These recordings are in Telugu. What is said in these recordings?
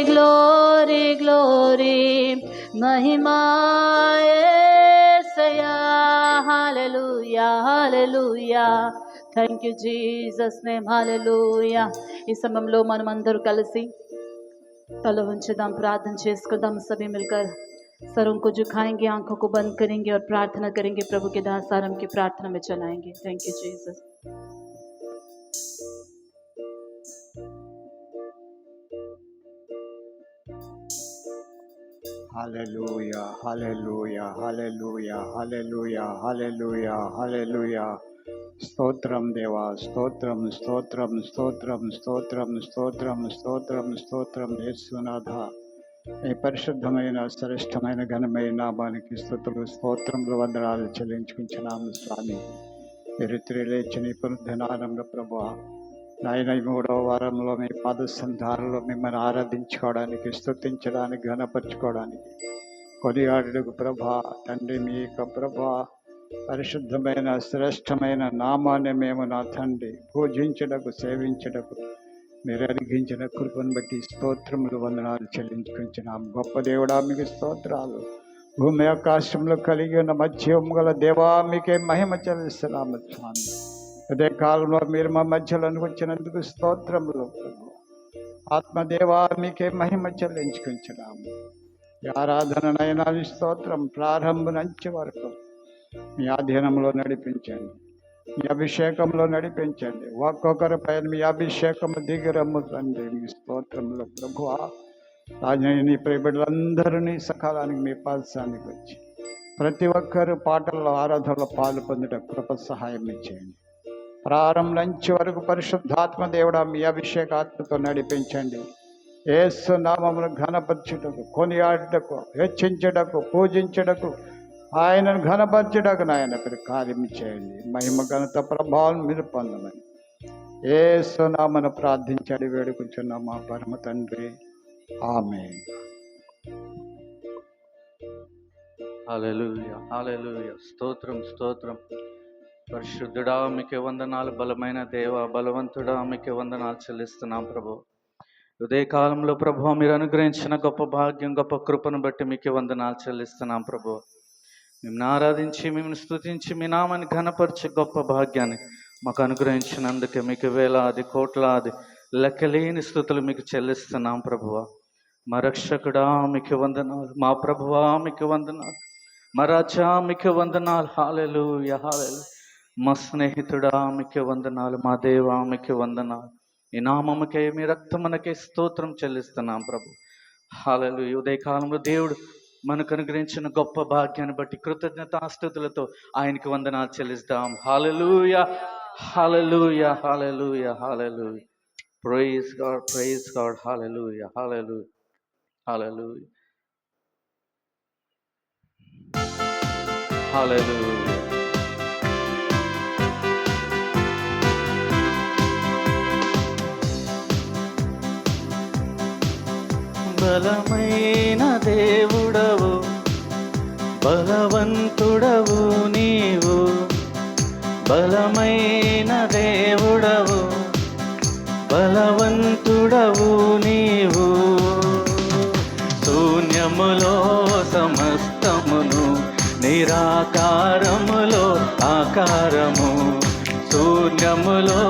Glory, glory, Mahima Yesaya. Hallelujah, hallelujah. Thank you, Jesus' name. Hallelujah. ఈ సమయంలో మనం అందరూ కలిసి तल ఉంచుదాం, प्रार्थना చేసుకుందాం. सभी मिलकर सरों को झुकाएंगे, आंखों को बंद करेंगे और प्रार्थना करेंगे। प्रभु के दास आराम की प्रार्थना में चलाएंगे। Thank you Jesus. Hallelujah, hallelujah, hallelujah, hallelujah, hallelujah, hallelujah. స్తోత్రం దేవా, స్తోత్రం, స్తోత్రం, స్తోత్రం, స్తోత్రం, స్తోత్రం, స్తోత్రం, స్తోత్రం యేసునాథ. ఈ పరిశుద్ధమైన శ్రేష్టమైన ఘనమైన నామానికి స్తుతులు, స్తోత్రములు, వందనాలు చెల్లించుకుంటున్నాము స్వామి. ఎరిత్రి లేచిన ఈ పునరుద్ధరణంలో ప్రభువా నాయన, ఈ 3వ వారంలో మీ పాద సంధారంలో మిమ్మల్ని ఆరాధించుకోవడానికి, స్తుతించడానికి, ఘనపరచుకోవడానికి, కొనియాడుటకు ప్రభా తండ్రి మీ యొక్క ప్రభా పరిశుద్ధమైన శ్రేష్టమైన నామాన్ని మేము నా తండ్రి పూజించడకు, సేవించడకు మీరు అరిగించిన కృపను బట్టి స్తోత్రములు, వందనాలు చెల్లించుకుంటున్నాం. గొప్ప దేవుడా మీకు స్తోత్రాలు. భూమి ఆకాశంలో కలిగి ఉన్న మధ్యము గల దేవా మీకే మహిమ చెల్లిస్తున్నాము స్వామి. అదే కాలంలో మీరు మా మధ్యలోకి వచ్చినందుకు స్తోత్రములు ప్రభు. ఆత్మదేవా మీకే మహిమ చెల్లించుకుంటున్నాము. ఈ ఆరాధననైనా స్తోత్రం ప్రారంభం నుంచి వరకు మీ ఆధీనంలో నడిపించండి, మీ అభిషేకంలో నడిపించండి. ఒక్కొక్కరి పైన మీ అభిషేకము దిగిరమ్ము తండ్రి. మీ స్తోత్రంలో ప్రభువా రాజని ప్రియబిడ్డలందరినీ సకాలానికి మీ పాదశానికి వచ్చి ప్రతి ఒక్కరు పాటల్లో ఆరాధనలో పాలు పొందుట కృప సహాయం ఇచ్చేయండి. ప్రారంభం నుంచి వరకు పరిశుద్ధాత్మ దేవుడా మీ అభిషేకాత్మతో నడిపించండి. యేసు నామమును ఘనపరచుటకు, కొనియాడుటకు, హెచ్చించుటకు, పూజించుటకు, ఆయనను ఘనపరచుటకు నాయన మీరు కార్యం చేయండి. మహిమ ఘనత ప్రభావం మీరు పొందమని యేసు నామమును ప్రార్థించడి వేడుకుంటున్నాం మా పరమ తండ్రి. ఆమేన్. హల్లెలూయా, హల్లెలూయా. స్తోత్రం, స్తోత్రం. పరిశుద్ధుడా మీకే వందనాలు. బలమైన దేవ, బలవంతుడా మీకే వందనాలు చెల్లిస్తున్నాం ప్రభు. ఉదయ కాలంలో ప్రభు మీరు అనుగ్రహించిన గొప్ప భాగ్యం, గొప్ప కృపను బట్టి మీకే వందనాలు చెల్లిస్తున్నాం ప్రభు. మిమ్మల్ని ఆరాధించి, మిమ్మల్ని స్తుతించి, మీ నామాన్ని ఘనపరిచే గొప్ప భాగ్యాన్ని మాకు అనుగ్రహించినందుకే మీకు వేలాది కోట్లాది లెక్కలేని స్తుతులు మీకు చెల్లిస్తున్నాం ప్రభువ. మా రక్షకుడా మీకు వందనాలు, మా ప్రభువా మీకు వందనాలు, మా రాజా మీకు వందనాలు. హల్లెలూయా, హల్లెలూయా. మా స్నేహితుడా మీకు వందనాలు, మా దేవా మీకు వందనాలు. ఈ నామముకే, మీ రక్తమునకే స్తోత్రం చెల్లిస్తున్నాం ప్రభు. హల్లెలూయా. ఉదయకాలంలో దేవుడు మనకు అనుగ్రహించిన గొప్ప భాగ్యాన్ని బట్టి కృతజ్ఞతాస్తుతులతో ఆయనకి వందనాలు చెల్లిస్తాం. Hallelujah, hallelujah, hallelujah, hallelujah. Praise God, praise God. Hallelujah, hallelujah, hallelujah, hallelujah. బలమైన దేవుడవు, బలవంతుడవు నీవు. బలమైన దేవుడవు, బలవంతుడవు నీవు. శూన్యములో సమస్తమును, నిరాకారములో ఆకారము. శూన్యములో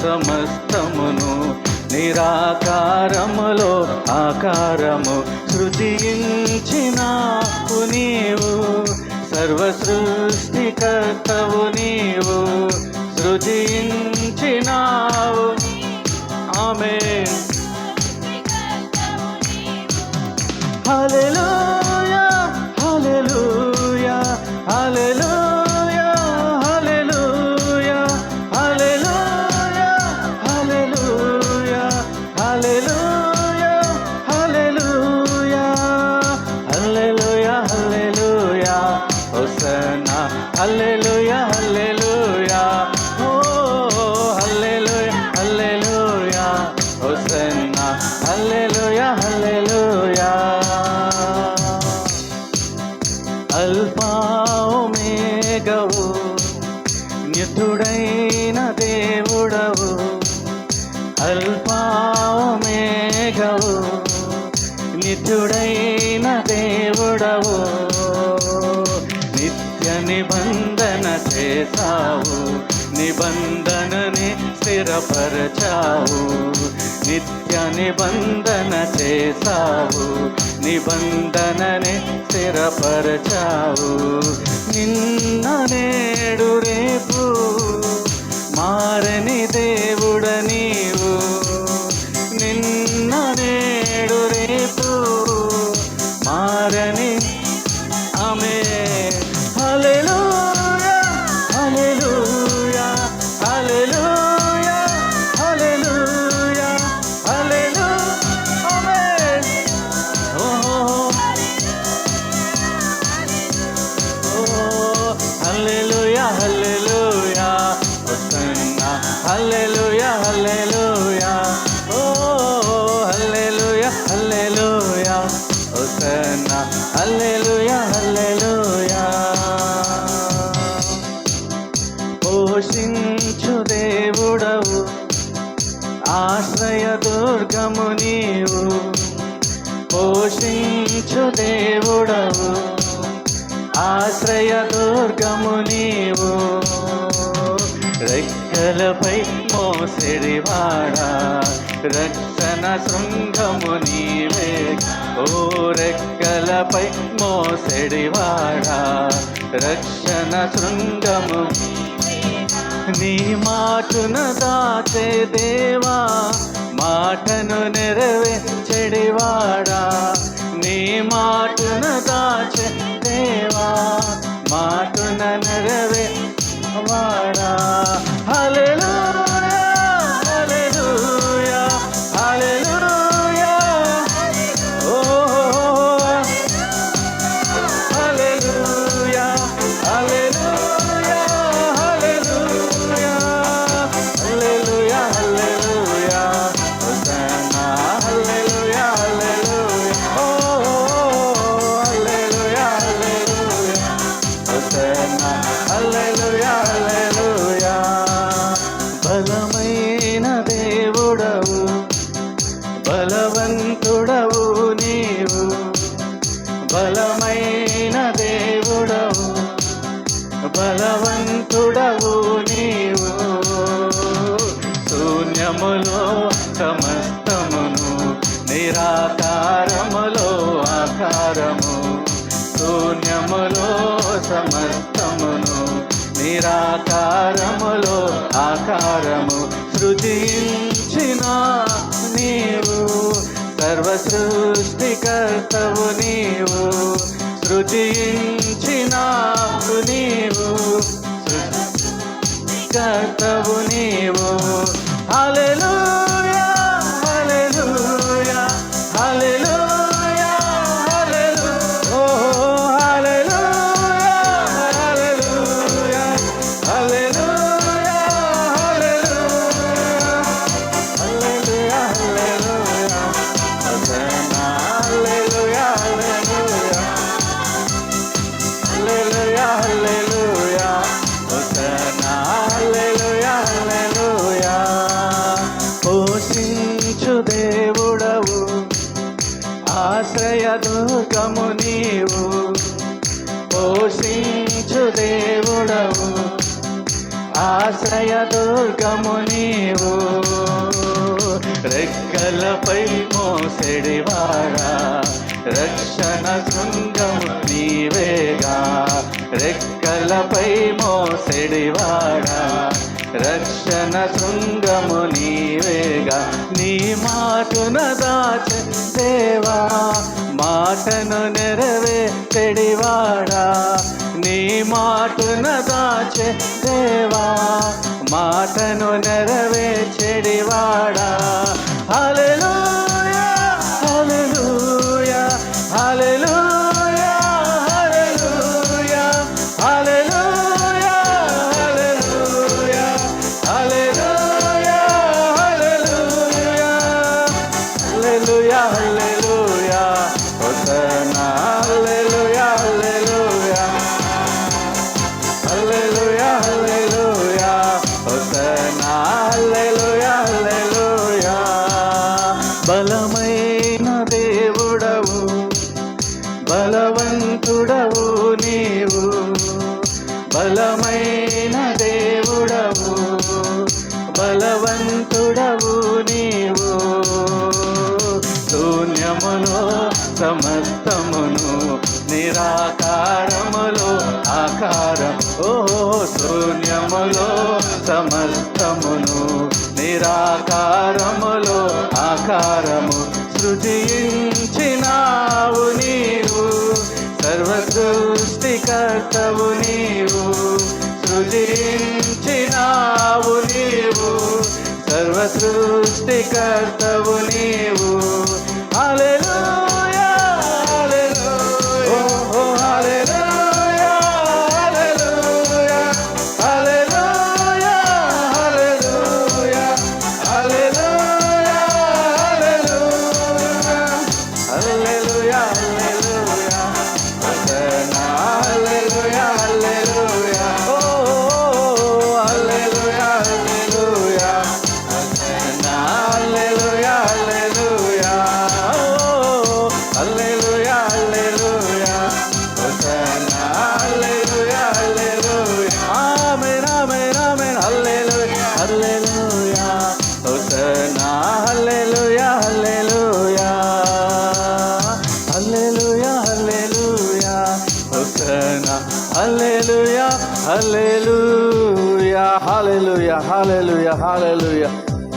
సమస్తమును, నిరాకారములో ఆకారము. సృజించినావు నీవు, సర్వ సృష్టికర్తవు నీవు. సృజించినావు. ఆమేన్. హల్లెలూయా, hallelujah, hallelujah, hallelujah, hallelujah, hallelujah, hallelujah, hallelujah, hallelujah, హల్లెలూయా. హోసన్నా. హల్లెలూయా, హల్లెలూయా. ఓ హల్లెలూయా, హల్లెలూయా. హోసన్నా. హల్లెలూయా, హల్లెలూయా. అల్ఫా ఒమేగవు, నిత్యుడైన దేవుడవు. అల్ఫా ఒమేగవు, నిత్యుడైన దేవుడవు, నిత్య నిబంధన చేసావు, నిబంధనని స్థిరపరచావు. నిత్య నిబంధన చేసావు, నిబంధనని స్థిరపరచావు. నిన్న నేడు రేపు మారని దేవుడ నీవు. నిన్న నేడు రేపు మారని ఆమె. హల్లెలూయా హల్లెలూయా హల్లెలూయా హల్లెలూయా హల్లెలూయా ఆమేన్. ఓహో హల్లెలూయా హల్లెలూయా హోసన్నా హల్లెలూయా హల్లెలూయా. ఓ హల్లెలూయా హల్లెలూయా హోసన్నా హల్లెలూయా హల్లెలూయా. పోషించు దేవుడవు, ఆశ్రయ దుర్గము నీవు. పోషించు దేవుడవు, ఆశ్రయ దుర్గము నీవు. రెక్కలపై మోసెడివాడా, రక్షణ శృంగము నీవే. ఓ రెక్కలపై మోసెడివాడా, రక్షణ శృంగము. నీ మాటను దాచే దేవా, మాటను నెరవేర్చెడివాడా. నీ మాటను దాచే దేవా, మాటను నెరవేర్చెడివాడా. హల్లెలూయా హల్లెలూయా హల్లెలూయా. ఓ హల్లెలూయా హల్లెలూయా హల్లెలూయా హల్లెలూయా హల్లెలూయా హోసన్నా హల్లెలూయా హల్లెలూయా. ఓ హల్లెలూయా హల్లెలూయా హోసన్నా హల్లెలూయా హల్లెలూయా. బలమైన దేవుడవు, బలవంతుడవు నీవు. బలమైన దేవుడవు, బలవంతుడవు నీవు. శూన్యములో సమస్తమును, నిరాకారములో ఆకారము. శూన్యములో సమస్తమును, నిరాకారములో ఆకారము. సృజించిన నీవు, సర్వ సృష్టికర్తవు నీవు. సృజించిన నీవు, సృష్టికర్తవు నీవు. హల్లెలూయా హల్లెలూయా హల్లెలూయా హల్లెలూయా. ఓ హల్లెలూయా హల్లెలూయా హల్లెలూయా హల్లెలూయా హల్లెలూయా హోసన్నా హల్లెలూయా హల్లెలూయా హల్లెలూయా హల్లెలూయా హోసన్నా హల్లెలూయా హల్లెలూయా. పోషించు దేవుడవు, ఆశ్రయ దుర్గము నీవు. పోషించు దేవుడవు, ఆశ్రయ దుర్గము నీవు. రెక్కలపై మోసెడివాడా, రక్షణ శృంగము నీవేగా. రెక్కలపై మోసెడివాడా, రక్షణ శృంగము నీవేగా. నీ మాటను దాచే దేవా, మాటను నెరవేర్చెడివాడా. నీ మాటను దాచే దేవా, మాటను నెరవేర్చెడివాడా. హల్లెలూయా hallelujah hallelujah hallelujah hallelujah hallelujah hallelujah hallelujah హల్లెలూయా హోసన్నా హల్లెలూయా హల్లెలూయా హల్లెలూయా హల్లెలూయా హోసన్నా హల్లెలూయా హల్లెలూయా. శూన్యములో సమస్తమును, నిరాకారములో ఆకారం. ఓహో శూన్యములో సమస్తమును, నిరాకారములో ఆకారము. సృజించినావు నీవు, సర్వ సృష్టికర్తవు నీవు. సృజించినావు నీవు, సర్వ సృష్టికర్తవు నీవు. హల్లెలూయా హల్లెలూయా, ఓ హల్లెలూయా hallelujah, hallelujah hallelujah, hallelujah hallelujah, hallelujah హల్లెలూయా, హోసన్నా హల్లెలూయా హల్లెలూయా, ఓ హల్లెలూయా హల్లెలూయా, హోసన్నా హల్లెలూయా హల్లెలూయా, ఓ హల్లెలూయా హల్లెలూయా, హోసన్నా హల్లెలూయా హల్లెలూయా. ఆమేన్ ఆమేన్ ఆమేన్, హల్లెలూయా హల్లెలూయా, హోసన్నా హల్లెలూయా హల్లెలూయా, హల్లెలూయా హల్లెలూయా, హోసన్నా హల్లెలూయా హల్లెలూయా, హల్లెలూయా హల్లెలూయా హల్లెలూయా.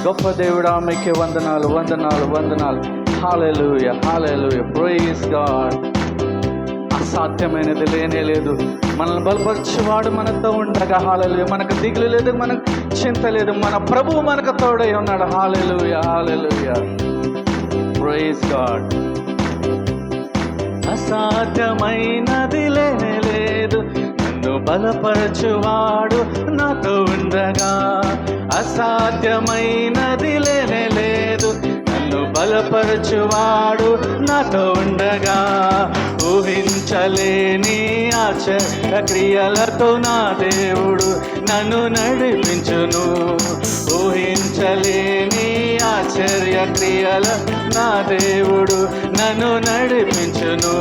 గొప్ప దేవుడా మీకే వందనాలు వందనాలు వందనాలు. హల్లెలూయా హల్లెలూయా, ప్రైజ్ గాడ్. అసాధ్యమైనది లేనే లేదు. మనల్ని బలపరచువాడు మనతో ఉండగా, హల్లెలూయా. మనకు దిగులు లేదు, మనకు చింత లేదు, మన ప్రభువు మనకు తోడై ఉన్నాడు. హల్లెలూయా హల్లెలూయా, ప్రైజ్ గాడ్. అసాధ్యమైనది లేనే లేదు, నన్ను బలపరచువాడు నాతో ఉండగా. అసాధ్యమైనది లేనే లేదు, నన్ను బలపరచువాడు నాతో ఉండగా. ఊహించలేని ఆశ్చర్య క్రియలతో నా దేవుడు నన్ను నడిపించును. ఊహించలేని ఆశ్చర్య క్రియల నా దేవుడు నన్ను నడిపించును.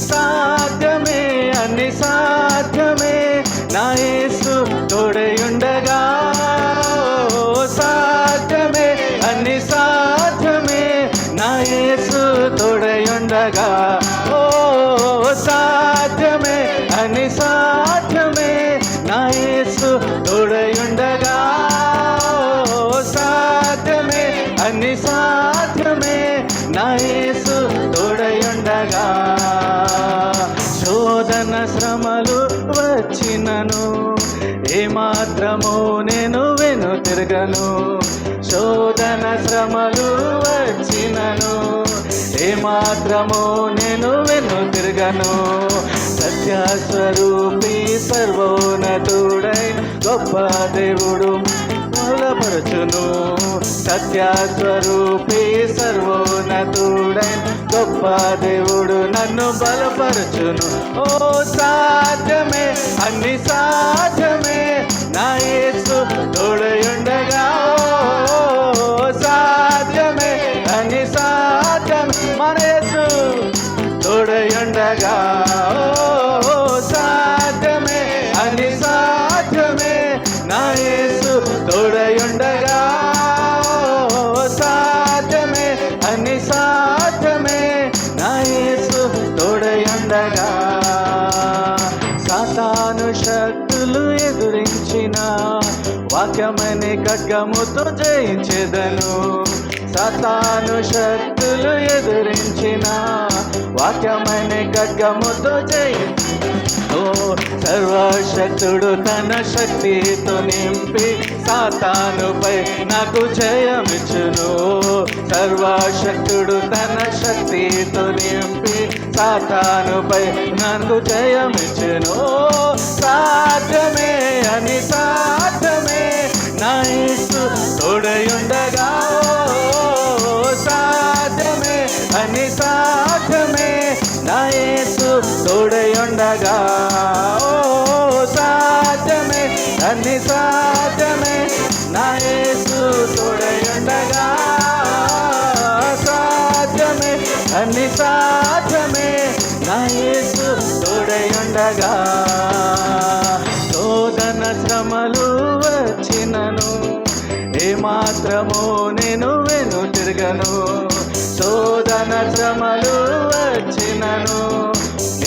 సాధ్యమే అన్ని సాధ్యమే, నా యేసు తోడయుండగా. సాధ్యమే అన్ని సాధ్యమే, నా యేసు తోడయుండగా. ఓ సాధ్యమే అన్ని సాధ్యమే, నా యేసు తోడయుండగా. సాధ్యమే అన్ని సాధ్యమే, నా యేసు తోడయుండగా. శోధన శ్రమలు వచ్చినను ఏమాత్రము నేను వెనుతిరగను. శోధన శ్రమలు వచ్చినను ఏమాత్రము నేను వెనుతిరగను. సత్యస్వరూపి సర్వోన్నతుడై గొప్ప దేవుడు బలపరచును. సత్యస్వరూపి సర్వోన్నతుడై గొప్ప దేవుడు నన్ను బలపరచును. ఓ సాధ్యమే అన్ని సాధ్యమే, నా యేసు తోడయుండగా. ఓ సాధ్యమే అన్ని సాధ్యమే, మన యేసు తోడయుండగా. ఓ సాధ్యమే అన్ని సాధ్యమే, నా యేసు తోడయుండగా. సాధ్యమే అన్ని సాధ్యమే, నా యేసు తోడయుండగా. సాతాను శక్తులు ఎదురించిన వాక్యమనే ఖడ్గముతో జయించెదను. సాతాను శక్తులు ఎదురించిన వాక్యమనే ఖడ్గముతో ఓ సర్వశక్తుడు తన శక్తితో నింపి సాతానుపై నాకు జయమిచ్చును. సర్వశక్తుడు తన శక్తితో నింపి సాతానుపై నాకు జయమిచ్చును. సాధ్యమే అని సాధ్యమే, నా యేసు తోడయుండగా. సాధ్యమే అని సాధ్యమే, నా యేసు తోడయుండగా. ఓ సాధ్యమే అన్ని సాధ్యమే, నా యేసు తోడయుండగా. సాధ్యమే అన్ని సాధ్యమే, నా యేసు తోడయుండగా. శోధన శ్రమలు వచ్చినను ఏమాత్రము నేను వెనుతిరగను. శోధన శ్రమలు వచ్చినను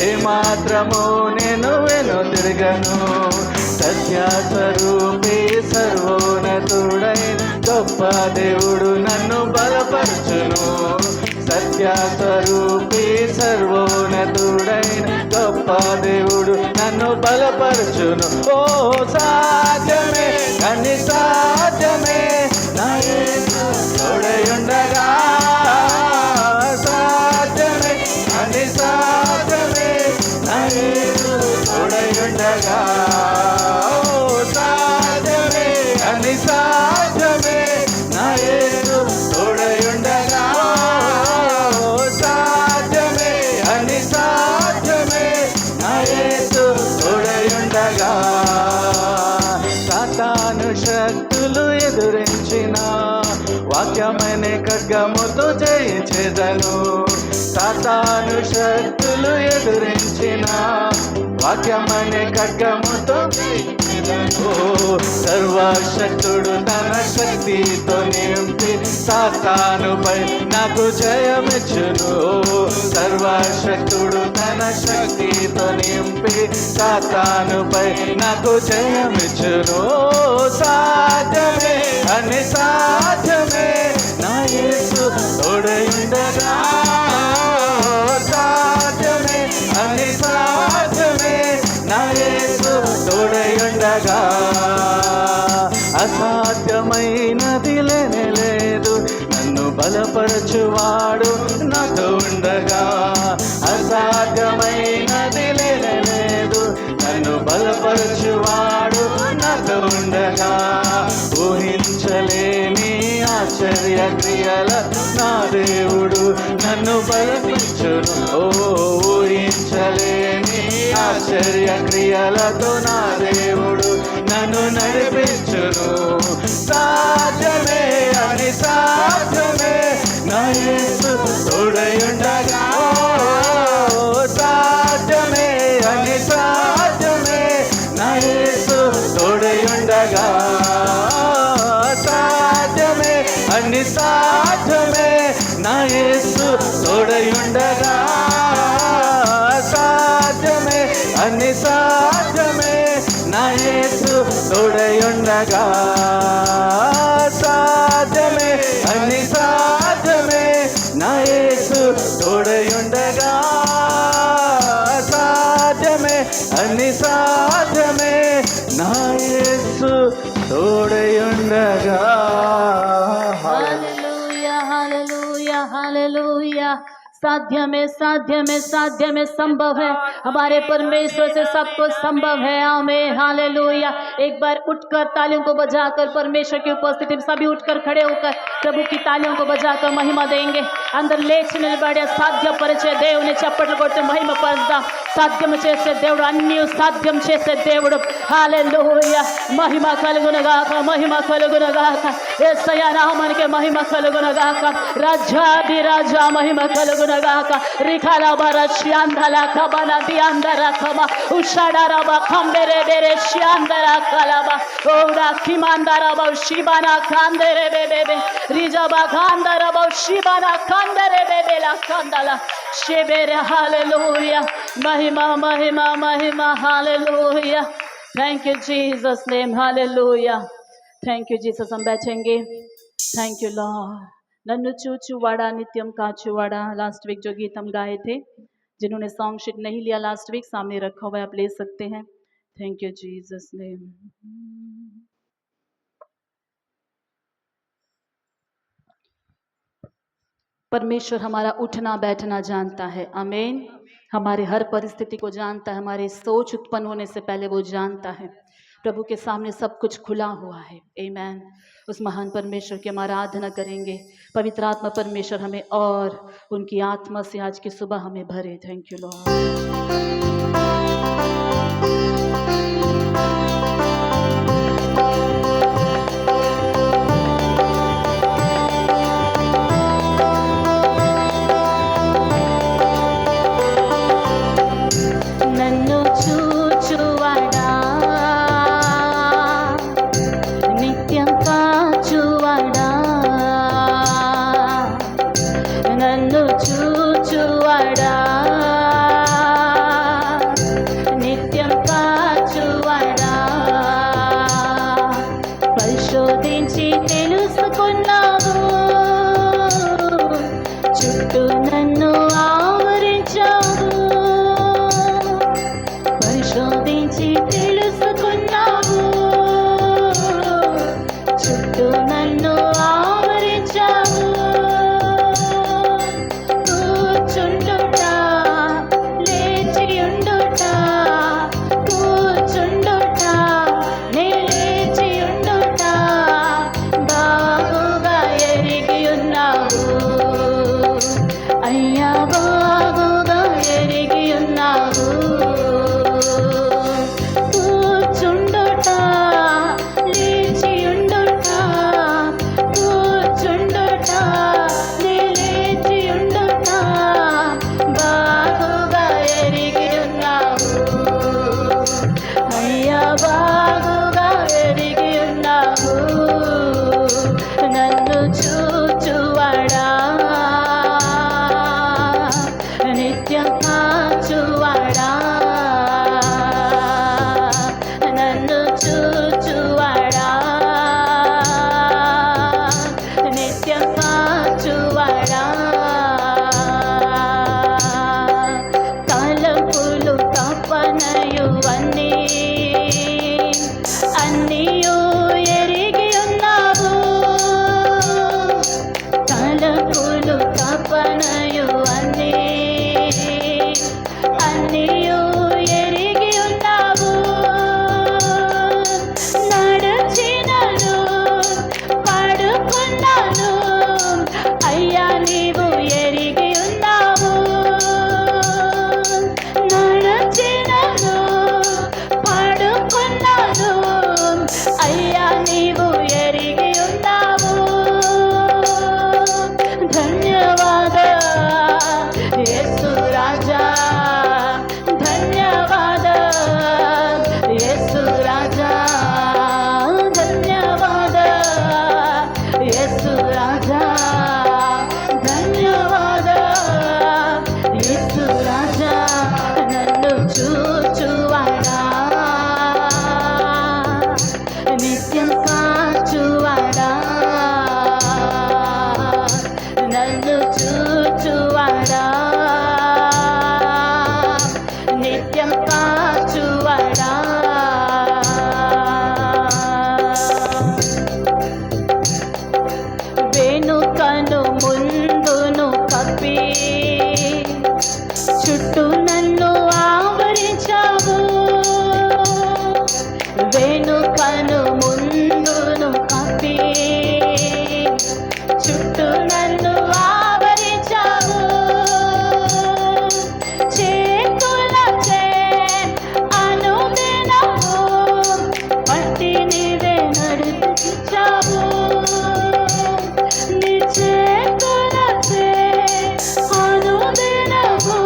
ఏమాత్రము నేను వెనుతిరగను. సత్యస్వరూపి సర్వోన్నతుడైన గొప్ప దేవుడు నన్ను బలపరచును. సత్యస్వరూపి సర్వోన్నతుడైన గొప్ప దేవుడు నన్ను బలపరచును. ఓ సాధ్యమే అన్ని సాధ్యమే నా యేసు తోడయుండగా. సాధ్యమే అన్ని సాధ్యమే నా యేసు తోడయుండగా. సాధ్యమే అన్ని సాధ్యమే నా యేసు తోడయుండగా. సాధ్యమే అన్ని సాధ్యమే నా యేసు తోడయుండగా. సాతాను శక్తులు ఎదురించిన వాక్యమైన ఖడ్గముతో జయించెదను. సాతాను శక్తులు ఎదురించిన వాక్యమైన ఖడ్గముతో సర్వశక్తుడు తన శక్తితో నింపి సాతానుపై నాకు జయమిచ్చును. సర్వశక్తుడు తన శక్తితో నింపి సాతానుపై నాకు జయమిచ్చును. సాధ్యమే అన్ని సాధ్యమే నా యేసు తోడయుండగా. సాధ్యమే అన్ని సాధ్యమే నా యేసు తోడయుండగా. అసాధ్యమైనది లేనే లేదు నన్ను బలపరచువాడు నాతో ఉండగా. అసాధ్యమైనది లేనే లేదు నన్ను బలపరచువాడు నాతో ఉండగా. ఊహించలేని ఆశ్చర్య క్రియల నా దేవుడు నన్ను బలపరచును. ఊహించలేని ఆశ్చర్య క్రియలతో నా దేవుడు నన్ను నడిపించును. సాధ్యమే అని సాధ్యమే నా యేసు తోడయుండగా. సాధ్యమే అని సాధ్యమే నా యేసు తోడయుండగా. సాధ్యమే అన్ని సాధ్యమే నా యేసు తోడయుండగా. సాధ్యమే అన్ని సాధ్యమే నా యేసు తోడయుండగా. సాధ్యమే అన్ని సాధ్యమే నా యేసు తోడయుండగా. సాధ్యమే అన్ని సాధ్యమే నా యేసు తోడయుండగా. Hallelujah hallelujah hallelujah. साध्य में साध्य में साध्य में संभव है. हमारे परमेश्वर से सब कुछ संभव है. आमीन हालेलुया. एक बार उठकर तालियों को बजाकर परमेश्वर की उपस्थिति में सभी उठकर खड़े होकर प्रभु की तालियों को बजाकर महिमा देंगे. అందరు లేచి నిలబడే సాధ్యపరిచే దేవుని చప్పట్లు కొట్టి మహిమ పరుద్దాం. సాధ్యం చేసే దేవుడు, అన్ని సాధ్యం చేసే దేవుడు. హల్లెలూయా. మహిమ కలుగునగాక, మహిమ కలుగునగాక. యేసయ్య నామానికి మహిమ కలుగునగాక. రాజాది రాజా మహిమ కలుగునగాక. రిఖాలబర శ్యాందల కబన దియాందర కమ ఉషాడరబ కంబెరే బెరే శ్యాందర కలబ ఓడా కిమాందరబ శిబన కాందరే బెబె రిజబ కాందరబ శిబన కాందరే బెబెలా కాందల షెబెరే. హల్లెలూయా. महिमा महिमा महिमा. Hallelujah. Thank you Jesus name. Hallelujah. Thank you Jesus. हम बैठेंगे. Thank you lord. नन्नु चूचूवाड़ा नित्यम काचूवाड़ा. लास्ट वीक जो गीत हम गाए थे, जिन्होंने सॉन्ग शीट नहीं लिया लास्ट वीक, सामने रखा हुआ है, आप ले सकते हैं. Thank you Jesus name. परमेश्वर हमारा उठना बैठना जानता है. आमीन. हमारे हर परिस्थिति को जानता है. हमारे सोच उत्पन्न होने से पहले वो जानता है. प्रभु के सामने सब कुछ खुला हुआ है. आमीन. उस महान परमेश्वर की हम आराधना करेंगे. पवित्र आत्मा परमेश्वर हमें और उनकी आत्मा से आज की सुबह हमें भरे. Thank you Lord. నన్ను చూచువాడా, నిత్యం కాచువాడా, నన్ను చూచువాడా, నిత్యం కాచువాడా, పరిశోధించి తెలుసుకున్నావు, చుట్టూ నన్ను ఆవరించావు, పరిశోధించి తెలుసుకున్నావు, చుట్టూ నన్ను ఆవరించావు. కూర్చుండుట, లేచియుండుట, కూర్చుండుట, నే లేచియుండుట, బాగుగా ఎరిగి ఉన్నావు అయ్యా, బాగుగా ఎరిగి ఉన్నావు. కూర్చుండుట, లేచియుండుట, కూర్చుండుట, నే లేచియుండుట, బాగుగా ఎరిగి ఉన్నావు అయ్యా, బాగుగా ఎరిగి ఉన్నావు. నన్ను చూచువాడా, నిత్యం కాచువాడా, నన్ను చూచువాడా, నిత్యం కాచువాడా. తలంపులు తపనయు అన్నీయు ఎరిగి ఉన్నావు, తలంపులు తపనయు అన్నీయు ఎరిగి ఉన్నావు. నడచినను పడుకున్నాను అయ్యా, నీవు ఎరిగి ఉన్నావు. నడచినను పడుకున్నాను అయ్యా, నీవు ఎరిగి ఉన్నావు. ధన్యవాద యేసు రాజా, ధన్యవాద యేసు రాజా, ధన్యవాద యేసు రాజా, ధన్యవాద యేసు రాజా. నన్ను చూచువాడా, నిత్యం కాచువాడా, నన్ను చూచువాడా, నిత్యం కాచువాడా. వెనుకను ముందును కప్పి చుట్టూ నన్ను ఆవరించావు, వెనుకను ముందును కప్పి చుట్టూ నన్ను ఆవరించావు. చేతులచే అనుదినము పట్టి నీవే నడిపించావు, నీ చేతులచే అనుదినము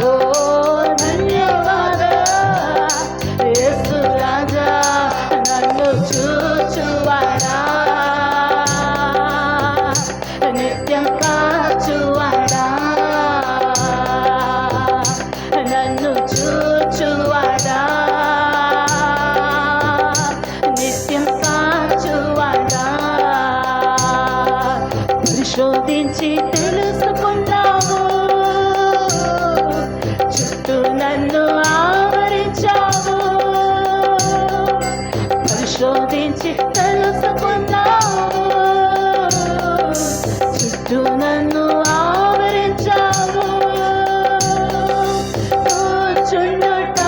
ఓ ధన్యవాద యేసు రాజా నన్ను చూచువాడా నిత్యం కాచువాడా నన్ను చూచువాడా నిత్యం కాచువాడా పరిశోధించి తెలుసుకున్నావు చుట్టూ నన్ను ఆవరించావు పరిశోధించి తెలుసుకున్నావు చుట్టూ నన్ను ఆవరించావు కూర్చుండుట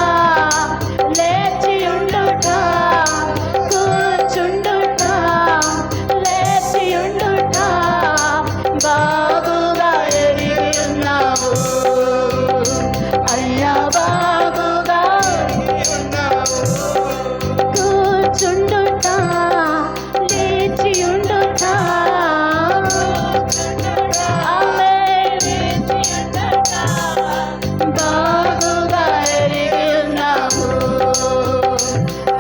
లేచి ఉండుట కూర్చుండుట లేచి ఉండుట బాగుగా ఎరిగి ఉన్నావు అయ్యా బాగుగా ఎరిగి ఉన్నావు కూర్చుండుట లేచి ఉండుట ఆమేన్ లేచి ఉండుట బాగుగా ఎరిగి ఉన్నావు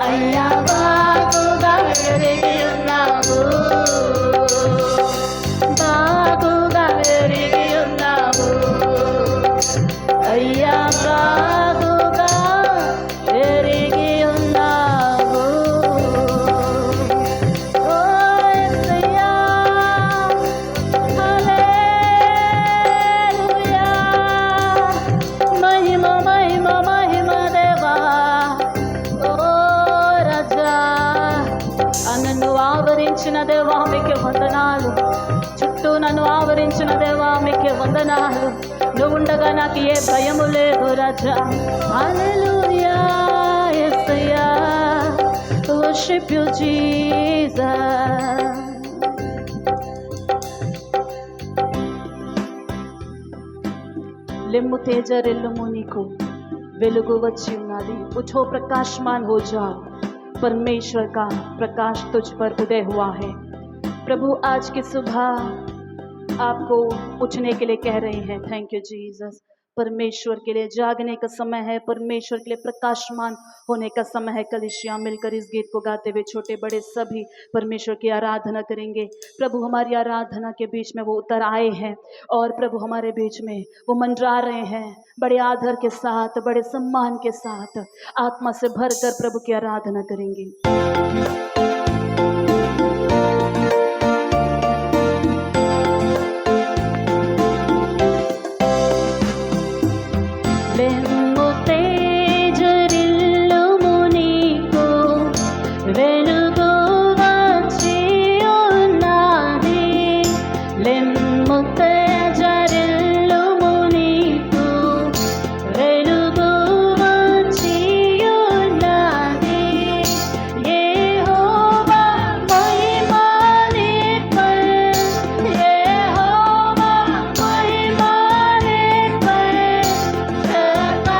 అయ్యా బాగుగా ఎరిగి ఉన్నావు బాగుగా ఎరిగి ఉన్నావు అయ్యా బాగుగా ఎరిగి ఉన్నావు ఓ యేసయ్యా హల్లెలూయా మహిమ మహిమ మహిమ దేవా ఓ రాజా నన్ను ఆవరించిన దేవా మీకే వందనాలు చుట్టూ నన్ను ఆవరించిన దేవా మీకే వందనాలు నువ్వు ఉండగా నాకు ఏ భయము లేదు రాజా హల్లెలూయా యేసయ్యా వర్షిప్ యు జీసస్ लिम्बु तेज रेल्लुमु नीकु वेलुगु వచ్చి ఉన్నది उठो प्रकाशमान हो जाओ परमेश्वर का प्रकाश तुझ पर उदय हुआ है प्रभु आज की सुबह आपको उठने के लिए कह रहे हैं थैंक यू जीसस परमेश्वर के लिए जागने का समय है परमेश्वर के लिए प्रकाशमान होने का समय है कलीसिया मिलकर इस गीत को गाते हुए छोटे बड़े सभी परमेश्वर की आराधना करेंगे प्रभु हमारी आराधना के बीच में वो उतर आए हैं और प्रभु हमारे बीच में वो मंडरा रहे हैं बड़े आदर के साथ बड़े सम्मान के साथ आत्मा से भरकर प्रभु की आराधना करेंगे లెమ్ము తేజరిల్లుము నీకు వెలుగు వచ్చి ఉన్నది లెమ్ము తేజరిల్లుము నీకు వెలుగు వచ్చి ఉన్నది యెహోవా మహిమ నీపై యెహోవా మహిమ నీపై ప్రకాశించుచున్నది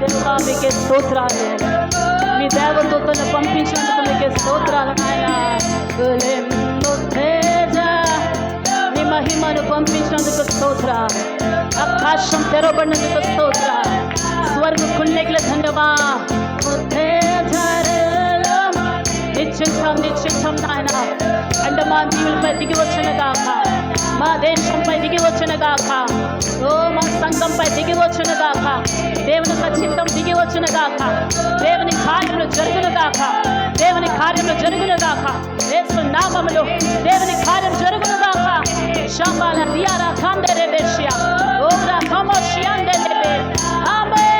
దేవా మీకే స్తోత్రాలు. మీ దేవదూతను పంపించినందుకు మీకే స్తోత్రాలు నాయన. మీ మహిమను పంపించినందుకు స్తోత్ర. ఆకాశం తెరవబడినందుకు స్తోత్ర. స్వర్గ కుళ్ళెగ్ల ధన్యవా. నిశ్చితం నాయన. అండమాన్ దీవులపై దిగి వచ్చిన గాక, మా దేశంపై దిగి వచ్చిన గాక, ఓ మా సంఘంపై దిగి వచ్చిన గాక, దేవుని చిత్తం దిగి వచ్చిన గాక, దేవుని కార్యములు జరుగును గాక, దేవుని కార్యములు జరుగును గాక, యేసు నామములో దేవుని కార్యం జరుగును గాక. షంబాల దియారా కందరే బెషియా ఓరా కమోషియాందే లెబే ఆమేన్.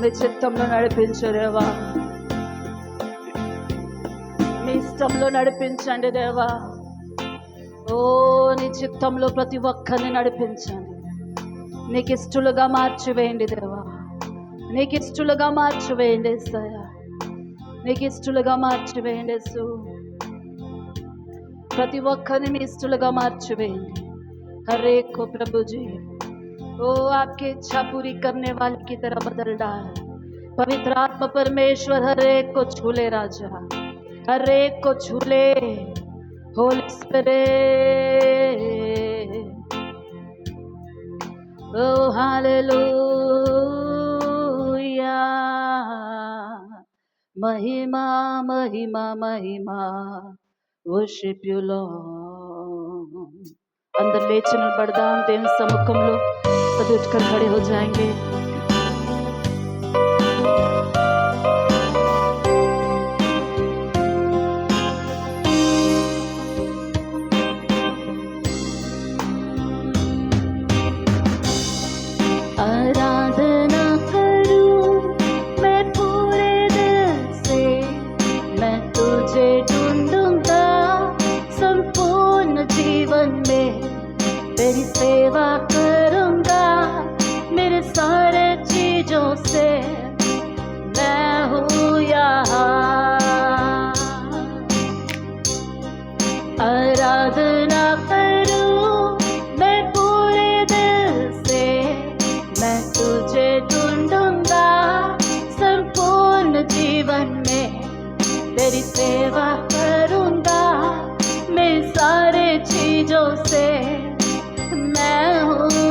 మీ చిత్తంలో నడిపించు దేవా, మీ ఇష్టంలో నడిపించండి దేవా. ఓ నీ చిత్తంలో ప్రతి ఒక్కరిని నడిపించండి. నీకు ఇష్టలుగా మార్చివేయండి దేవా, నీకు ఇష్టలుగా మార్చివేయండి యేసయ్యా, నీకు ఇష్టలుగా మార్చివేయండి యేసు. ప్రతి ఒక్కరిని మీ ఇష్టలుగా మార్చివేయండి. हर एक को प्रभु जी ओ आपकी इच्छा पूरी करने वाले की तरह बदल डाल. पवित्र आत्मा परमेश्वर हर एक को छूले राजा, हर एक को छूले. होली स्पिरिट ओ हालेलुया. महिमा महिमा महिमा worship you Lord. अंदर लेच निलबड़दाम దేవుని సముఖంలో सब उठकर खड़े हो जाएंगे. आराधना करूं मैं पूरे दिल से, मैं तुझे ढूंढूंगा संपूर्ण जीवन में. तेरी सेवा करूंगा मेरे सारे चीजों से. मैं हूँ यहाँ आराधना करूं मैं पूरे दिल से, मैं तुझे ढूंढूंगा संपूर्ण जीवन में. तेरी सेवा करूंगा मैं सारे चीजों से. मैं हूँ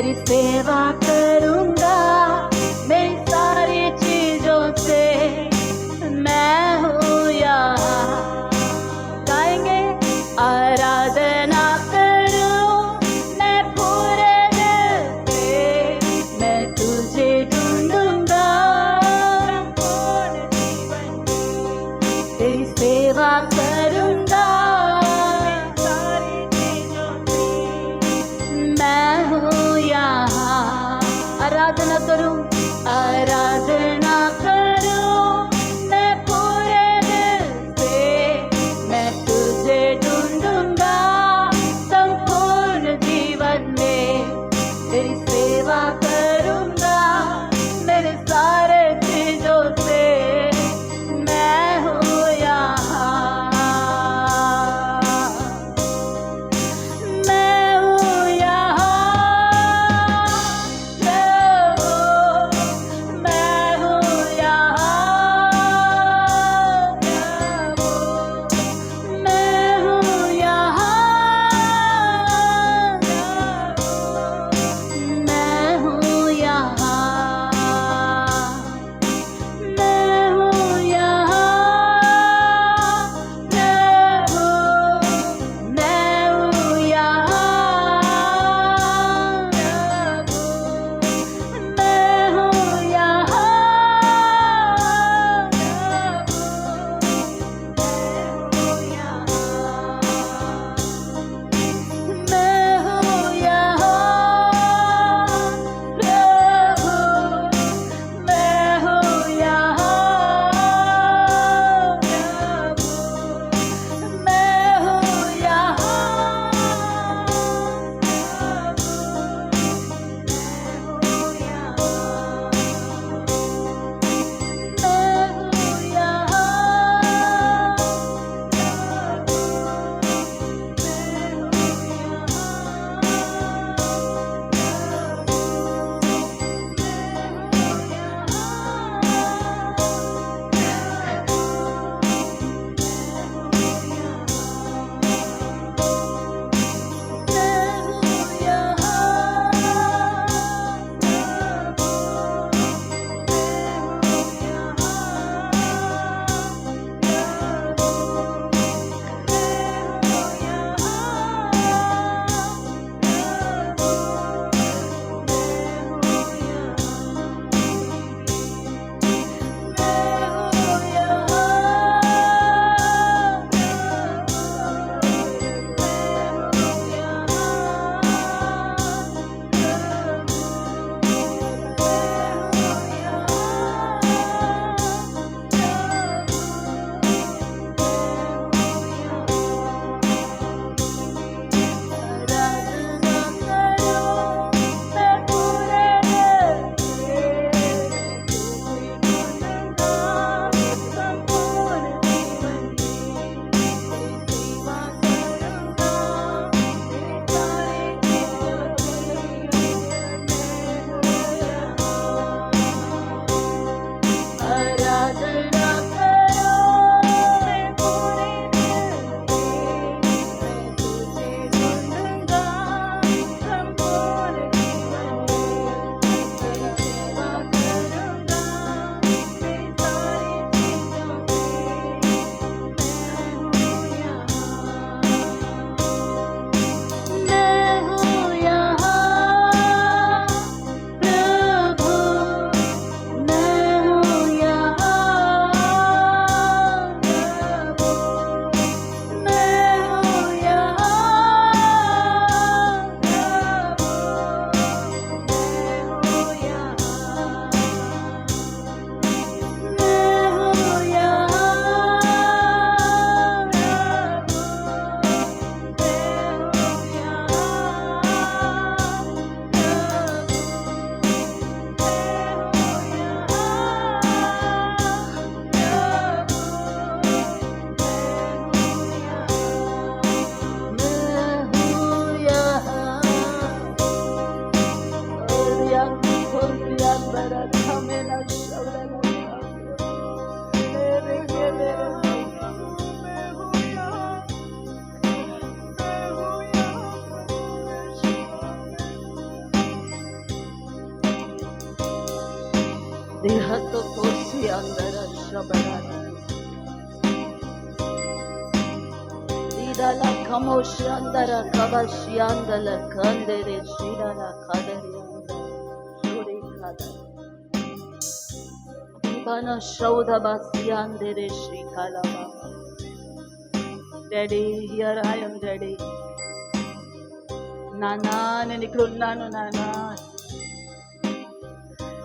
तेरी सेवा करूँगा मेरी सारी चीजों से मैं हूँ यहाँ गाएंगे आराधना करूँ मैं पूरे दिल से मैं तुझे ढूंढूंगा तेरी सेवा करूँगा मैं हूँ यहाँ Dihato kosi andara shabarana. Didala kamoshi andara kabashi andala kandere shidala kadari andara. Shuri kadari. Dibana shauda basi andere shikala baba. Daddy, here I am, Daddy. नाना ने निकलना नो नाना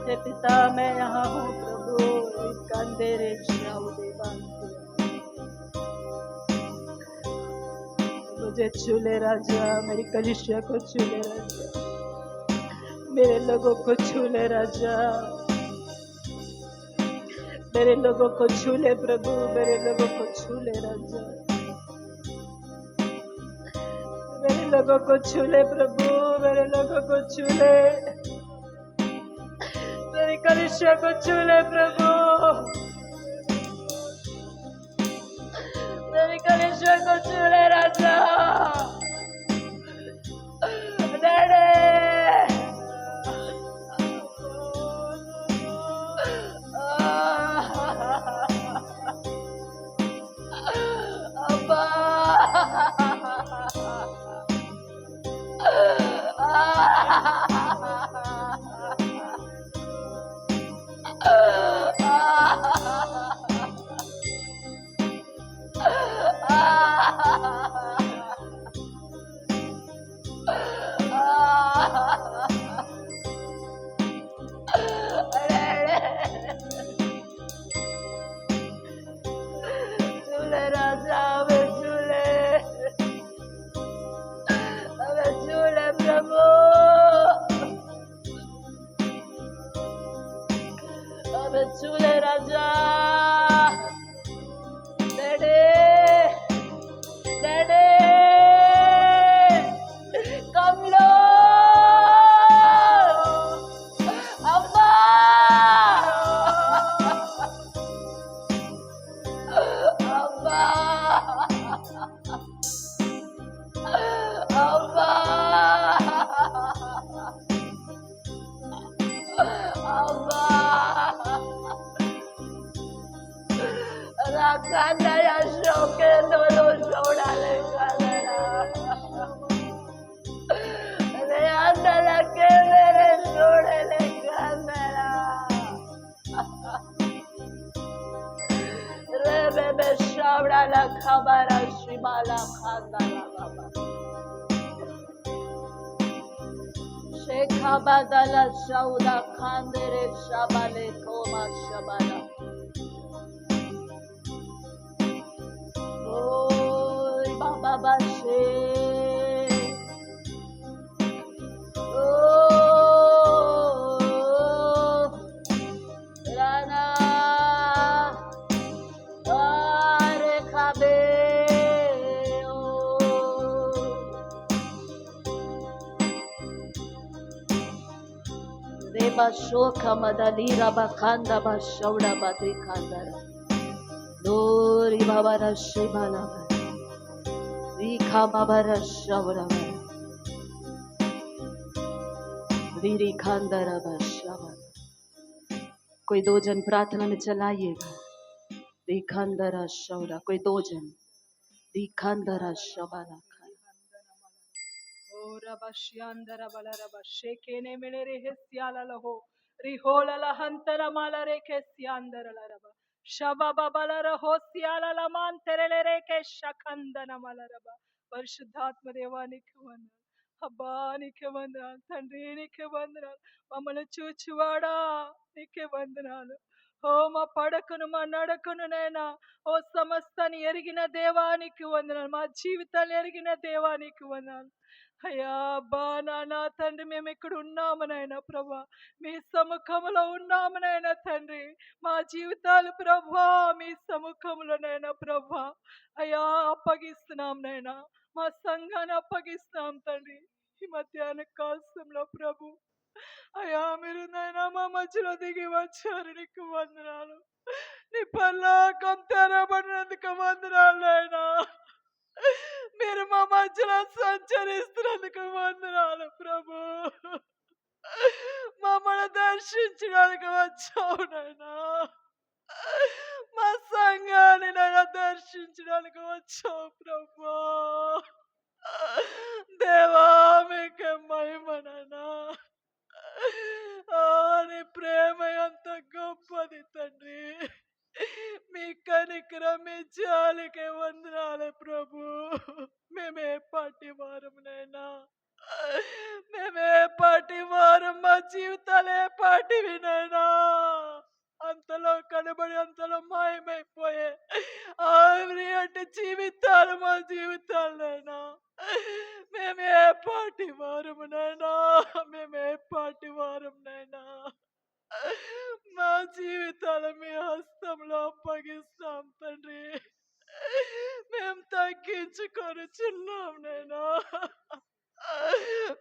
हे पिता मैं यहाँ हूँ प्रभु कंधे रे शाउदे बांधे मुझे छूले राजा मेरी कलिसिया को छूले राजा मेरे लोगों को छूले राजा मेरे लोगों को छूले प्रभु मेरे लोगों को छूले राजा मेरे लोगों को छूले प्रभु मेरे लोगों को छूले मेरी कलिसिया को छूले प्रभु मेरी कलिसिया को छूले राजा डैडी अब्बा झूले राजा हमें झूले प्रभु हमें झूले राजा डैडी डैडी कम लो अब्बा अब्बा अब्बा अब्बा राखांदा या शोके दोलो सोडाले कालरा रे अंदला के मेरे सोडले कालरा रे बेबे शावडाला खबरा शिमाला खांदाला बाबा शेखा बादला शाउदा खांदेरे शाबाले कोमा शाबाला ओय बाबा बाशे ओ राना आरे खाबे ओ रेबा शोखा मदलीरा बखांदा बशौड़ा बदे खांदरा Lori Baba Rashi Balaba Vika Baba Rashavara Viri Khandara Bashava कोई दो जन प्रार्थना में चलाइएगा विखंदरा शौरा कोई दो जन विखंदरा शबाला O Rabashyandara Balaraba Shekene Menere Hesiala Laho Rihola La Hantara Malare Kesiandara Laraba Shababa Balara Hosiala Laman Tereleke Shakandana Malaraba పరిశుద్ధాత్మ దేవానికి వందనాలు అబ్బా నీకే వందనాలు తండ్రి నీకే వందనాలు మమ్మల్ని చూచువాడా నీకే వందనాలు ఓ మా పడకను మా నడకను నైనా ఓ సమస్తాన్ని ఎరిగిన దేవానికి వందనాలు మా జీవితాలు ఎరిగిన దేవానికి వందనాలు అయ్యా అబ్బా నాన్న తండ్రి మేము ఇక్కడ ఉన్నామనైనా ప్రభా మీ సముఖంలో ఉన్నామనైనా తండ్రి మా జీవితాలు ప్రభా మీ సముఖంలోనైనా ప్రభా అయ్యా అప్పగిస్తున్నాం నైనా మా సంఘాన్ని అప్పగిస్తున్నాం తండ్రి ఈ మధ్యాహ్న కాలంలో ప్రభు అయ్యా మీరు నైనా మా మధ్యలో దిగి వచ్చారు నీకు వందనాలు నీ పరలోకం తెరబడినందుకు వందనాలు నైనా మీరు మా మధ్యలో సంచరిస్తున్నందుకు వందనాలు ప్రభు మమ్మల్ని దర్శించడానికి వచ్చావు నాయనా. మా సంఘాన్ని నన్ను దర్శించడానికి వచ్చావు ప్రభా. దేవా మీకే మహిమ నాయనా. నీ ప్రేమ ఎంత గొప్పది తండ్రి. మీ కనికరం మీ జాలికే వందనాలు ప్రభు. మేమే పాటి వారమునైనా, మేమే పాటి వారం, మా జీవితాలే పాటివి నాయనా. అంతలో కనబడి అంతలో మాయమైపోయే ఆవిరి అంటే జీవితాలు మా జీవితాలైనా. మేమే పాటి వారమునైనా, మేమే పాటి వారంనైనా. మా జీవితాలు మీ హస్తంలో అప్పగిస్తాం తండ్రి. మేము తగ్గించుకొని చిన్నాం నైనా.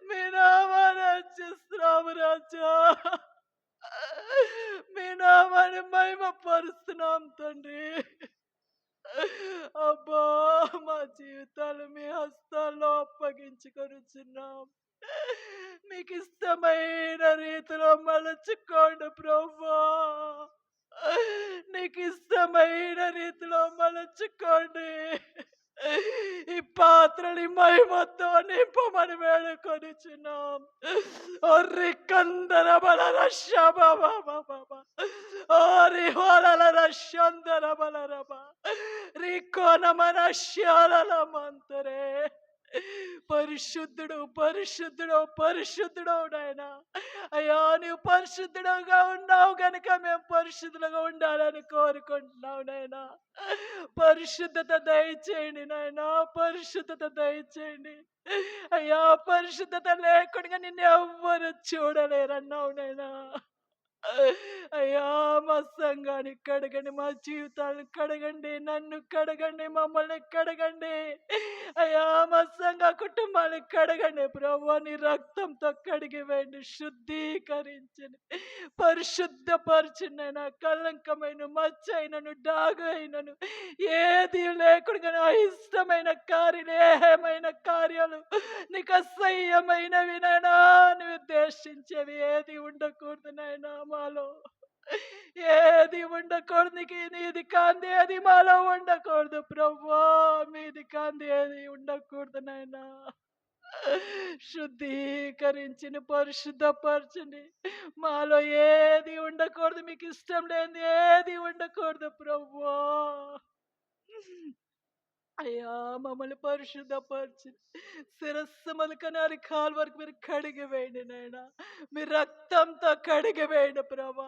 మీ నామాన్ని అర్చిస్తున్నాము రాజా. మీ నామాన్ని మహిమ పరుస్తున్నాం తండ్రి. అబ్బా మా జీవితాలు మీ హస్తాల్లో అప్పగించుకొనిచున్నాం. మీకు ఇష్టమైన రీతిలో మలచుకోండి ప్రభా. నీకు ఇష్టమైన రీతిలో మలచుకోండి. ఈ పాత్రని మహిమతో నింపమని వేడుకొనిచున్నాం. ఒర్రి కందర బల రష్య బాబా బాబా. ఓరి హోలల రష్యందర బల రబ. రికోన మనశ్యాల మంతరే. పరిశుద్ధుడు పరిశుద్ధుడు పరిశుద్ధుడు నాయనా. అయ్యా నువ్వు పరిశుద్ధుడుగా ఉన్నావు గనుక మేము పరిశుద్ధులుగా ఉండాలని కోరుకుంటున్నావు నాయనా. పరిశుద్ధత దయచేయండి నాయనా, పరిశుద్ధత దయచేయండి అయ్యా. పరిశుద్ధత లేకుండా నిన్ను ఎవ్వరు చూడలేరన్నావు నాయనా. అయ్యా మా సంఘాన్ని కడగండి, మా జీవితాలను కడగండి, నన్ను కడగండి, మమ్మల్ని కడగండి అయ్యా. మా సంఘ కుటుంబాన్ని కడగండి ప్రభు. నీ రక్తంతో కడిగి వేయండి, శుద్ధీకరించండి, పరిశుద్ధపరచండి. కలంకమైన మచ్చైనను డాగు అయినను ఏది లేకుండా ఇష్టమైన కార్యాలు, ఏమైన కార్యాలు నీకు అసహ్యమైనవి నైనా, నువ్వు ఉద్దేశించేవి ఏది ఉండకూడదు నైనా మాలో. ఏది ఉండకూడదు, నీది కాంది ఏది మాలో ఉండకూడదు ప్రభా. మీది కాంది ఏది ఉండకూడదు నాయనా. శుద్ధీకరించండి, పరిశుద్ధపరచండి. మాలో ఏది ఉండకూడదు, మీకు ఇష్టం లేని ఏది ఉండకూడదు ప్రభా. అయ్యా మమ్మల్ని పరిశుద్ధపరచండి. శిరస్సు మొదలుకొని అరికాలు వరకు మీరు కడిగి వేయండి నాయనా. మీ రక్తంతో కడిగి వేయండి ప్రభా.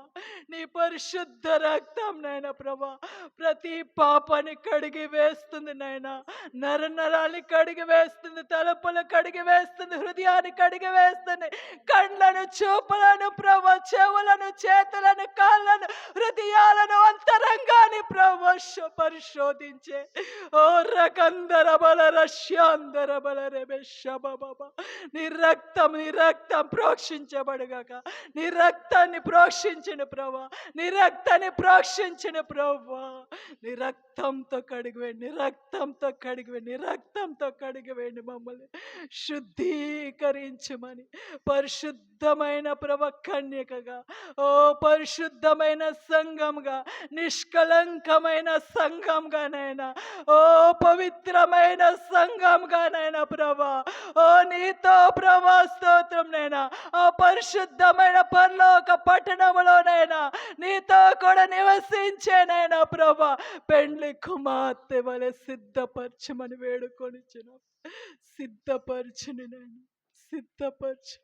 నీ పరిశుద్ధ రక్తం నాయన ప్రభా ప్రతి పాపాన్ని కడిగి వేస్తుంది నాయనా. నరాన్ని కడిగి వేస్తుంది, తలుపులు కడిగి వేస్తుంది, హృదయాన్ని కడిగి వేస్తుంది, కండ్లను, చూపులను ప్రభా, చెవులను, చేతులను, కాళ్ళను, హృదయాలను, అంతరంగాన్ని ప్రభా పరిశోధించే ఓ రకందర బల రష్యాందర బల రెబెషబబబ. నీ రక్తం ప్రోక్షించబడుగాక. నీ రక్తాన్ని ప్రోక్షించిన ప్రభా, నీ రక్తాన్ని ప్రోక్షించిన ప్రభా. నీ రక్తంతో కడిగివేయండి, నీ రక్తంతో కడిగివేయండి, నీ రక్తంతో కడిగివేయండి. మమ్మల్ని శుద్ధీకరించమని పరిశుద్ధమైన ప్రభ కన్యకగా, ఓ పరిశుద్ధమైన సంఘంగా, నిష్కలంకమైన సంఘంగానైనా, ఓ పవిత్రమైన సంఘంగానైనా ప్రభా, ఓ నీతో ప్రభా స్తోత్రం నైనా. ఆ పరిశుద్ధమైన పరలోక పట్టణంలోనైనా నీతో కూడా నివసించేనైనా ప్రభా. పెండ్లి కుమార్తె వలె సిద్ధపరచమని వేడుకొనిచున్న సిద్ధపరచుని నైనా, సిద్ధపరచు.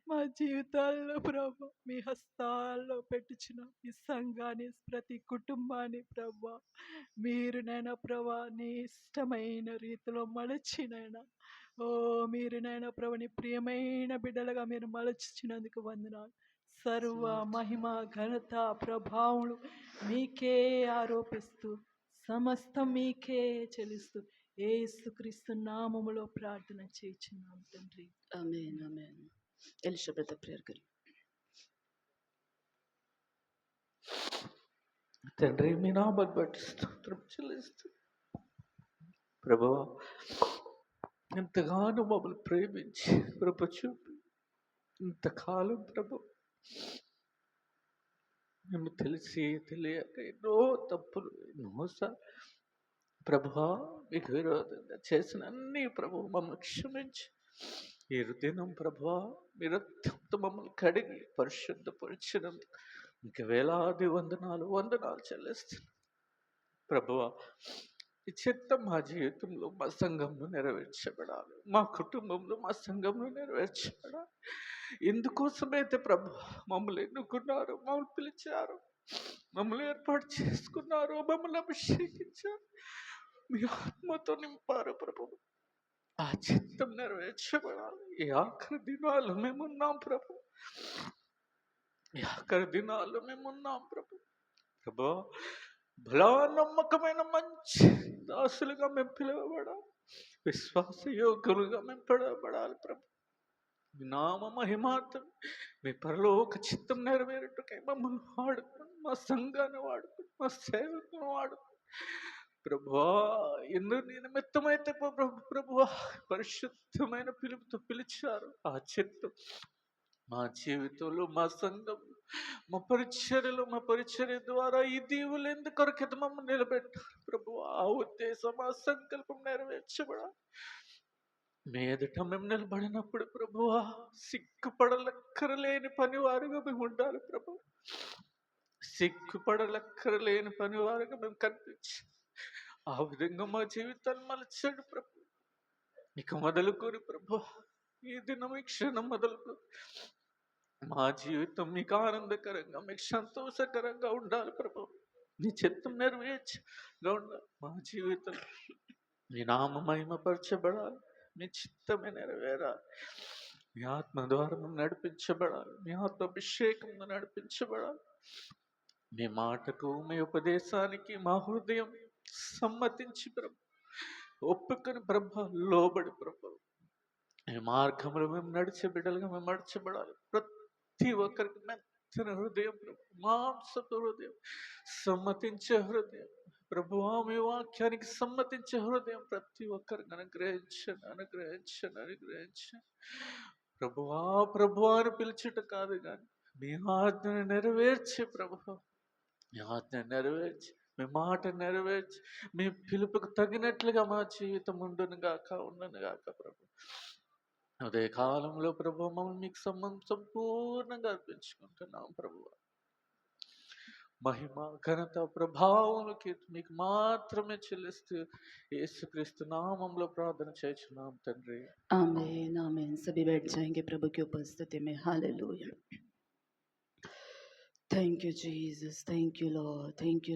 మా జీవితాల్లో ప్రభా మీ హస్తాల్లో పెట్టుచున్న ఈ సంఘాన్ని, ప్రతి కుటుంబాన్ని ప్రభా మీరు నైనా ప్రభా నీ ఇష్టమైన రీతిలో మలచినైనా, ఓ మీరు నైనా ప్రభా నీ ప్రియమైన బిడ్డలుగా మీరు మలచినందుకు వందనాలు. సర్వ మహిమ ఘనత ప్రభావములు మీకే ఆరోపిస్తూ సమస్తం మీకే చెల్లిస్తూ యేసుక్రీస్తు నామములో ప్రార్థన చేయుచున్నాం తండ్రి. ఆమేన్ ఆమేన్. ఎలిషబెత్ ప్రేయర్ కరి. తండ్రి మీ నామాన్ని బట్టి స్తోత్రం చెల్లిస్తూ ప్రభువా ఎంతగానో మమ్మల్ని ప్రేమించి కృప చూపి ఇంతకాలం ప్రభు మేము తెలిసి తెలియక ఎన్నో తప్పులు ఎన్నోసార్లు ప్రభువా మీకు విరోధంగా చేసిన అన్ని ప్రభు మమ్మల్ని క్షమించి ఈ దినం ప్రభువా మీ రక్తంతో మమ్మల్ని కడిగి పరిశుద్ధపరిచినందుకు మీకు వేలాది వందనాలు చెల్లిస్తున్నాను ప్రభువా. ఈ చిత్తం మా జీవితంలో మా సంఘంలో నెరవేర్చబడాలి, మా కుటుంబంలో మా సంఘంలో నెరవేర్చబడాలి. ఇందుకోసమైతే ప్రభు మమ్మల్ని ఎన్నుకున్నారు, మమ్మల్ని పిలిచారు, మమ్మల్ని ఏర్పాటు చేసుకున్నారు, మమ్మల్ని అభిషేకించారు, మీ ఆత్మతో నింపారు ప్రభు. ఆ చిత్తం నెరవేర్చబడాలి. ఈ ఆఖరి దినాలు మేమున్నాం ప్రభు, ఈ ఆఖరి దినాలు మేమున్నాం ప్రభు. ప్రభు బలా నమ్మకమైన మంచి దాసులుగా మేము పిలువబడాలి, విశ్వాస యోగులుగా మేము పిలువబడాలి ప్రభు. మీ నామ మహిమార్థం మీ పరలోక చిత్తం నెరవేరుటకై మమ్మల్ని వాడుకుని, మా సంఘాన్ని వాడుకుని, మా సేవకులను వాడుకుని ప్రభువా. ఎందుకు నీ నిమిత్తమైతే ప్రభువా పరిశుద్ధమైన పిలుపుతో పిలిచారు. ఆ చిత్తం మా జీవితంలో, మా సంఘం, మా పరిచర్య ద్వారా ఈ దీవులు ఎందుకొరకైతే మమ్మల్ని నిలబెట్టారు ప్రభు. ఆ ఉద్దేశం, ఆ సంకల్పం నెరవేర్చబడాలి. మీ ఎదుట మేము నిలబడినప్పుడు ప్రభువా సిగ్గుపడలక్కరలేని పనివారుగా మేము ఉండాలి ప్రభు. సిగ్గుపడలక్కరలేని పనివారుగా మేము కనిపించి ఆ విధంగా మా జీవితాన్ని మలచండి ప్రభు. ఇక మొదలుకొని ప్రభు ఈ దినం, ఈ క్షణం మొదలుకు మా జీవితం మీకు ఆనందకరంగా, మీకు సంతోషకరంగా ఉండాలి ప్రభు. నీ చిత్తం నెరవేర్చగా ఉండాలి మా జీవితం. నీ నామ మహిమపరచబడాలి, మీ చిత్తమే నెరవేరాలి. మీ ఆత్మ ద్వారా మేము నడిపించబడాలి, మీ ఆత్మ అభిషేకంగా నడిపించబడాలి. మీ మాటకు, మీ ఉపదేశానికి మా హృదయం సమ్మతించి ప్రభు, ఒప్పుకొని ప్రభు, లోబడి ప్రభు ఈ మార్గంలో మేము నడిచే బిడ్డలుగా మేము నడిచబడాలి. ప్రతి ఒక్కరికి మెత్తని హృదయం ప్రభు, మాంసపు హృదయం, సమ్మతించే హృదయం ప్రభువా, మీ వాక్యానికి సమ్మతించే హృదయం ప్రతి ఒక్కరికి అనుగ్రహించండి. ప్రభువా అని పిలుచుట కాదు కానీ మీ ఆజ్ఞను నెరవేర్చే ప్రభు, మీ ఆజ్ఞ నెరవేర్చి, మీ మాట నెరవేర్చి, మీ పిలుపుకు తగినట్లుగా మా జీవితం ఉండను గాక ప్రభు. అదే కాలంలో ప్రభు మమ్మల్ని మీకు సంపూర్ణంగా అర్పించుకుంటున్నాం ప్రభు. మహిమ, ఘనత, ప్రభావములకి మీకు మాత్రమే చెల్లిస్తూ యేసుక్రీస్తు నామంలో ప్రార్థన చేస్తున్నాం తండ్రి. आमीन आमीन। सभी बैठ जाएंगे प्रभु की उपस्थिति में। Hallelujah. Thank you Jesus, thank you Lord, thank you.